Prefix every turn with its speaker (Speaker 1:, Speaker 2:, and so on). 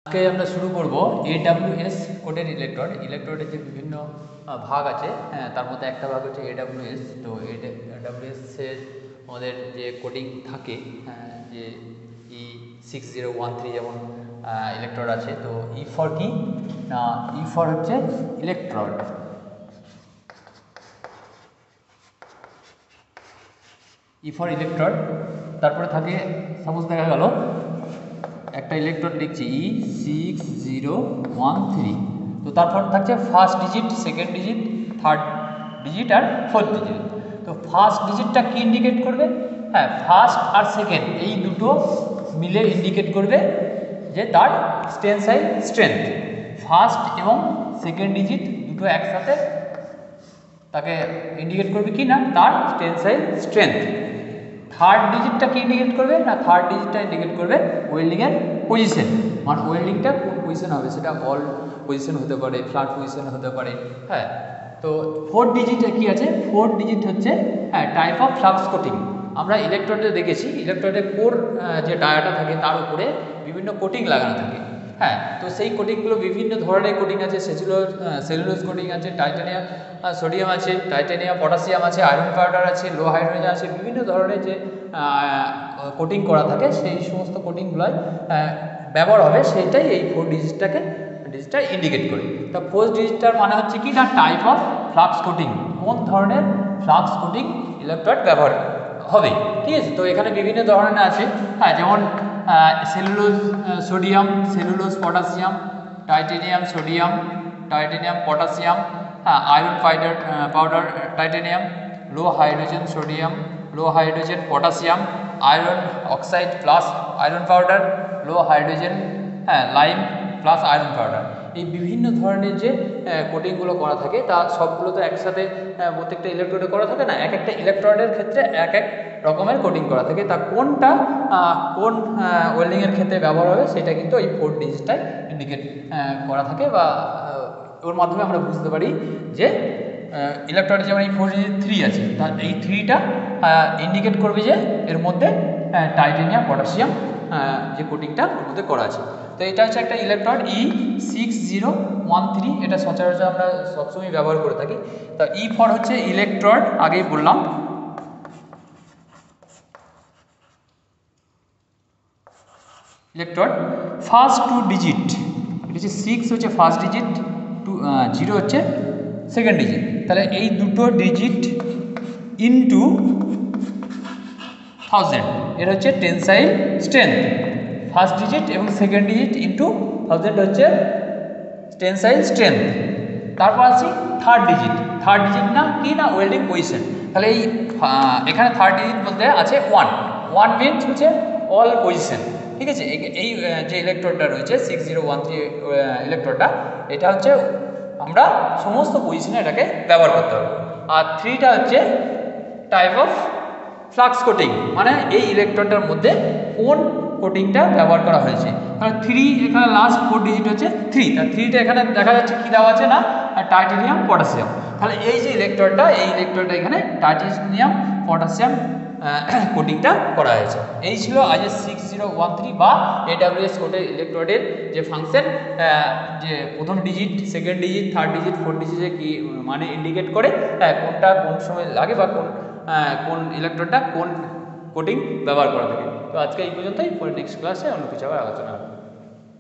Speaker 1: আজকে আমরা শুরু করব AWS কোডের ইলেকট্রোডের যে বিভিন্ন ভাগ আছে, তার মধ্যে একটা ভাগ হচ্ছে AWS। তো AWS এর আমাদের যে কোডিং থাকে, যে E6013 যেমন ইলেকট্রোড আছে। তো ই ফর কি না, ই ফর হচ্ছে ইলেকট্রোড। ই ফর ইলেকট্রোড, তারপরে থাকে সাপোজ দেখা গেল একটা ইলেকট্রন লিখছি E6013। তো তারপর থাকছে first digit, second digit, third digit আর ফোর্থ ডিজিট। তো ফার্স্ট ডিজিটটা কি ইন্ডিকেট করবে? ফার্স্ট আর সেকেন্ড এই দুটো মিলে ইন্ডিকেট করবে যে তার টেনসাইল স্ট্রেংথ। ফার্স্ট এবং সেকেন্ড ডিজিট দুটো একসাথে তাকে ইন্ডিকেট করবে কি না, তার টেনসাইল স্ট্রেংথ। থার্ড ডিজিটটা কি ইন্ডিকেট করবে না, থার্ড ডিজিটটা ইন্ডিকেট করবে ওয়েল্ডিংয়ের পজিশন, মানে ওয়েল্ডিংটা কোন পজিশন হবে, সেটা অল পজিশন হতে পারে, ফ্ল্যাট পজিশন হতে পারে। তো ফোর্থ ডিজিটে কি আছে? ফোর্থ ডিজিট হচ্ছে টাইপ অফ ফ্লাক্স কোটিং। আমরা ইলেকট্রোডে দেখেছি, ইলেকট্রোডের কোর যে ডায়াটা থাকে তার উপরে বিভিন্ন কোটিং লাগানো থাকে। তো সেই কোটিংগুলো বিভিন্ন ধরনের কোটিং আছে, সেলুলোজ কোটিং আছে, টাইটানিয়াম সোডিয়াম আছে, টাইটানিয়াম পটাশিয়াম আছে, আয়রন পাউডার আছে, লো হাইড্রোজেন আছে, বিভিন্ন ধরনের যে কোটিং করা থাকে সেই সমস্ত কোটিংগুলোয় ব্যবহার হবে, সেইটাই এই ফোর্থ ডিজিটটা ইন্ডিকেট করে। তা ফোর্থ ডিজিটটার মানে হচ্ছে কি না, টাইপ অফ ফ্লাক্স কোটিং, কোন ধরনের ফ্লাক্স কোটিং ইলেকট্রোড ব্যবহার হবে। ঠিক আছে, তো এখানে বিভিন্ন ধরনের আছে, যেমন cellulose sodium, cellulose potassium, titanium sodium, titanium potassium, iron powder titanium, low hydrogen sodium, low hydrogen potassium, iron oxide plus iron powder, low hydrogen lime plus iron powder. এই বিভিন্ন ধরনের যে কোটিংগুলো করা থাকে তা সবগুলো তো একসাথে প্রত্যেকটা ইলেকট্রোডে করা থাকে না, এক একটা ইলেকট্রোডের ক্ষেত্রে এক এক রকমের কোটিং করা থাকে। তা কোনটা কোন ওয়েল্ডিংয়ের ক্ষেত্রে ব্যবহার হবে সেটা কিন্তু এই ফোর্থ ডিজিটটাই ইন্ডিকেট করা থাকে, বা ওর মাধ্যমে আমরা বুঝতে পারি যে ইলেকট্রোডে যেমন এই 4 আছে, তার এই 3টা ইন্ডিকেট করবে যে এর মধ্যে টাইটানিয়াম পটাশিয়াম যে কোটিংটা ওর মধ্যে করা আছে। তো এটা হচ্ছে একটা ইলেকট্রোড E6013, এটা সচরাচর আমরা সবসময় ব্যবহার করে থাকি। তো ই ফর হচ্ছে ইলেকট্রোড, আগেই বললাম। ইলেকট্রোড ফার্স্ট 2 ডিজিট, এটা হচ্ছে 6 হচ্ছে ফার্স্ট ডিজিট, 0 হচ্ছে সেকেন্ড ডিজিট। তাহলে এই দুটো ডিজিট ইনটু 1000 এর হচ্ছে টেনসাইল স্ট্রেংথ। ফার্স্ট ডিজিট এবং সেকেন্ড ডিজিট ইনটু 1000 হচ্ছে টেনসাইল স্ট্রেংথ। তারপর আসি থার্ড ডিজিট না কি না, ওয়েল্ডিং পজিশন। তাহলে এই এখানে থার্ড ডিজিট বলতে আছে 1 মিনস হচ্ছে অল পজিশন। ঠিক আছে, এই যে ইলেকট্রোডটা রয়েছে 6013 ইলেকট্রোডটা, এটা হচ্ছে আমরা সমস্ত পজিশনে এটাকে ব্যবহার করতে হবে। আর 3টা হচ্ছে টাইপ অফ ফ্লাক্স কোটিং, মানে এই ইলেকট্রোডটার মধ্যে কোন কোটিংটা ব্যবহার করা হয়েছে। কারণ 3 এখানে লাস্ট 4 ডিজিট হচ্ছে 3, আর 3টা এখানে দেখা যাচ্ছে কি দেওয়া আছে না, টাইটানিয়াম পটাশিয়াম। তাহলে এই যে ইলেকট্রোডটা, এই ইলেকট্রোডটা এখানে টাইটানিয়াম পটাশিয়াম কোটিংটা করা হয়েছে। এই ছিল আজকে 6013 বা AWS কোডের ইলেকট্রোডের যে ফাংশন, যে প্রথম digit, second digit, third digit, fourth ডিজিটে কি মানে ইন্ডিকেট করে, কোনটা কোন সময় লাগে বা কোন ইলেকট্রোডটা কোন কোটিং ব্যবহার করা থাকে। তো আজকে এই পর্যন্তই, পরে নেক্সট ক্লাসে অন্য কিছু আবার আলোচনা হবে।